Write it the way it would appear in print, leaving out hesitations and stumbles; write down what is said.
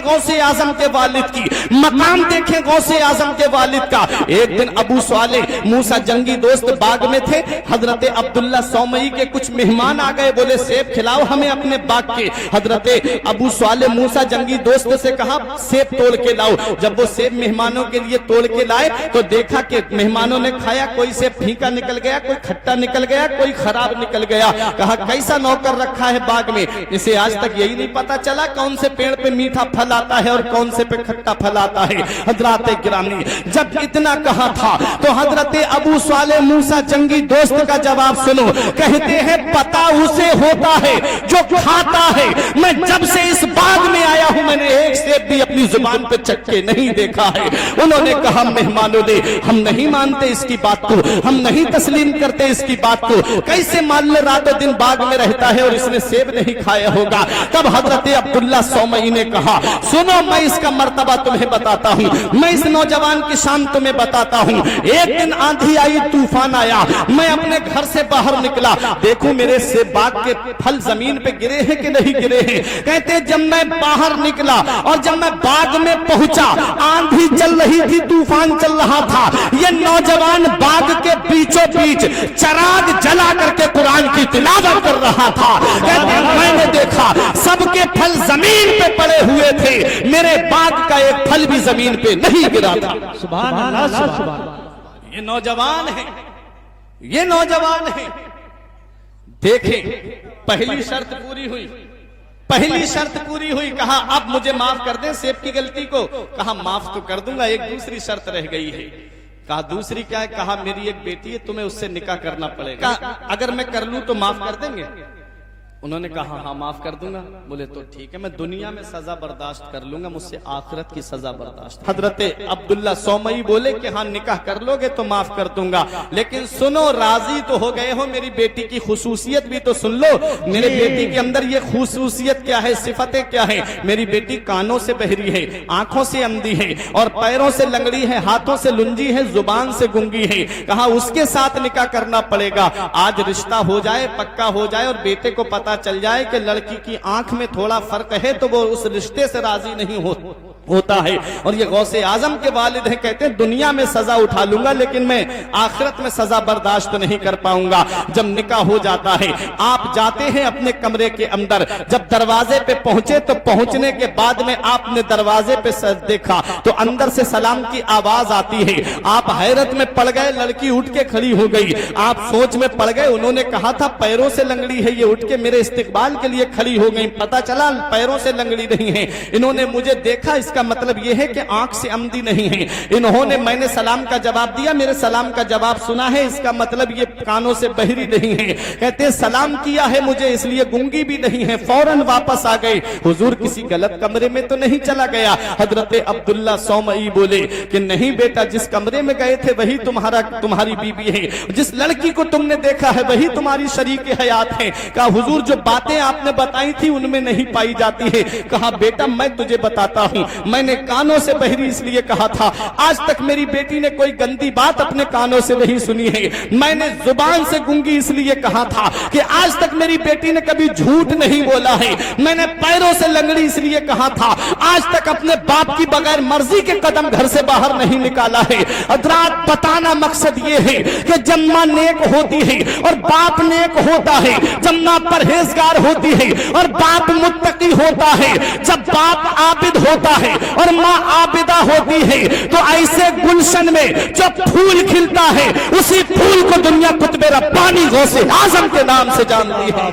गौसे आजम के वालिद की, मकाम देखें गौसे आजम के वालिद का। एक दिन अबू सालेह मूसा जंगी दोस्त बाग में थे, हजरत अब्दुल्ला सौमई के कुछ मेहमान आ गए, बोले सेब खिलाओ हमें अपने बाग के। हजरत अबू सालेह मूसा जंगी दोस्त से कहा सेब तोड़ के लाओ। जब वो सेब मेहमानों के लिए तोड़ के लाए तो देखा कि मेहमानों ने खाया, कोई सेब फीका निकल गया, कोई खट्टा निकल गया, कोई खराब निकल गया। कहा कैसा नौकर रखा है बाग में, इसे आज तक यही नहीं पता चला कौन से पेड़ पे मीठा फल आता है और कौन से पे खट्टा फल आता है। हजरत गिरामी जब इतना कहा था तो हजरत अबू सालेह मूसा जंगी दोस्त का जवाब सुनो। कहते हैं पता उसे होता है जो खाता है। मैं जब से इस बाग में आया हूं मैंने एक सेब भी अपनी जुबान पे चख के नहीं देखा है। उन्होंने कहा मेहमानों ने हम नहीं मानते इसकी बात को, हम नहीं तस्लीम करते इसकी बात को। कैसे मान ले रातों दिन बाग में रहता है और इसने सेब नहीं खाया होगा। तब हजरत अब्दुल्ला सौमई ने कहा सुनो मैं इसका मर्तबा तुम्हें बताता हूं, मैं इस नौजवान की शान तुम्हें बताता हूं। एक दिन आंधी आई, तूफान आया, मैं अपने घर से बाहर निकला, देखूं मेरे से बाग के फल जमीन पे गिरे हैं कि नहीं गिरे हैं। कहते जब मैं बाहर निकला और जब मैं बाग में पहुंचा, आंधी चल रही थी, तूफान चल रहा था, ये नौजवान बाग के बीचों बीच चराग जला करके कुरान की तिलावत कर रहा था। कहते मैंने देखा सबके फल जमीन पे पड़े हुए थे, मेरे बाग का एक फल भी जमीन पे नहीं गिरा था। सुभान अल्लाह, सुभान अल्लाह। ये नौजवान है, ये नौजवान है। देखें पहली शर्त पूरी हुई, पहली शर्त पूरी हुई। कहा अब मुझे माफ कर दें सेब की गलती को। कहा माफ तो कर दूंगा, एक दूसरी शर्त रह गई है। कहा दूसरी क्या है। कहा मेरी एक बेटी है, तुम्हें उससे निकाह करना पड़ेगा। अगर मैं कर लूं तो माफ कर देंगे। उन्होंने कहा हाँ माफ कर दूंगा। बोले तो ठीक है, मैं दुनिया में सजा बर्दाश्त कर लूंगा, मुझसे आखिरत की सजा बर्दाश्त। हजरत अब्दुल्ला सौमई बोले कि हाँ निकाह कर लोगे तो माफ कर दूंगा, लेकिन सुनो राजी तो हो गए हो, मेरी बेटी की खुसूसियत भी तो सुन लो। मेरी बेटी के अंदर ये खुसूसियत क्या है, सिफतें क्या है। मेरी बेटी कानों से बहरी है, आंखों से अंधी है और पैरों से लंगड़ी है, हाथों से लुंजी है, जुबान से गुंगी है। कहा उसके साथ निकाह करना पड़ेगा। आज रिश्ता हो जाए, पक्का हो जाए और बेटे को पता चल जाए कि लड़की की आंख में थोड़ा फर्क है तो वो उस रिश्ते से राजी नहीं होता है। और ये गौसे आजम के वालिद हैं, कहते हैं दुनिया में सजा उठा लूंगा लेकिन मैं आखिरत में सजा बर्दाश्त नहीं कर पाऊंगा। जब निकाह हो जाता है, आप जाते हैं अपने कमरे के अंदर, जब दरवाजे पे पहुंचे तो पहुंचने के बाद में आपने दरवाजे पे देखा तो अंदर से सलाम की आवाज आती है। आप हैरत में पड़ गए, लड़की उठ के खड़ी हो गई, आप सोच में पड़ गए। उन्होंने कहा था पैरों से लंगड़ी है, ये उठ के मेरे इस्तिकबाल के लिए खड़ी हो गई, पता चला पैरों से लंगड़ी नहीं है। इन्होंने मुझे देखा, इसका मतलब यह है कि आंख से अंधी नहीं है। इन्होंने मैंने सलाम का जवाब दिया, मेरे सलाम का जवाब सुना है, इसका मतलब ये कानों से बहरी नहीं है। कहते सलाम किया है मुझे इसलिए गुंगी भी नहीं है। फौरन वापस आ गए। हुजूर किसी गलत कमरे में तो नहीं चला गया। हजरत अब्दुल्ला सौमई बोले कि नहीं बेटा, जिस कमरे में गए थे वही तुम्हारी बीबी है, जिस लड़की को तुमने देखा है वही तुम्हारी शरीक हयात है। कहा हुजूर जो बातें आपने बताई थी उनमें नहीं पाई जाती है। कहा बेटा मैं तुझे बताता हूं, मैंने कानों से बहरी इसलिए कहा था, आज तक मेरी बेटी ने कोई गंदी बात अपने कानों से नहीं सुनी है। मैंने जुबान से गुंगी इसलिए कहा था कि आज तक मेरी बेटी ने कभी झूठ नहीं बोला है। मैंने पैरों से लंगड़ी इसलिए कहा था, आज तक अपने बाप की बगैर मर्जी के कदम घर से बाहर नहीं निकाला है। हज़रात बताना मकसद ये है कि जब मां नेक होती है और बाप नेक होता है, जब मां परहेजगार होती है और बाप मुत्तकी होता है, जब बाप आबिद होता है और मां आबिदा होती है, तो ऐसे गुलशन में जो फूल खिलता है उसी फूल को दुनिया कुतुब रब्बानी गौसे आजम के नाम से जानती है।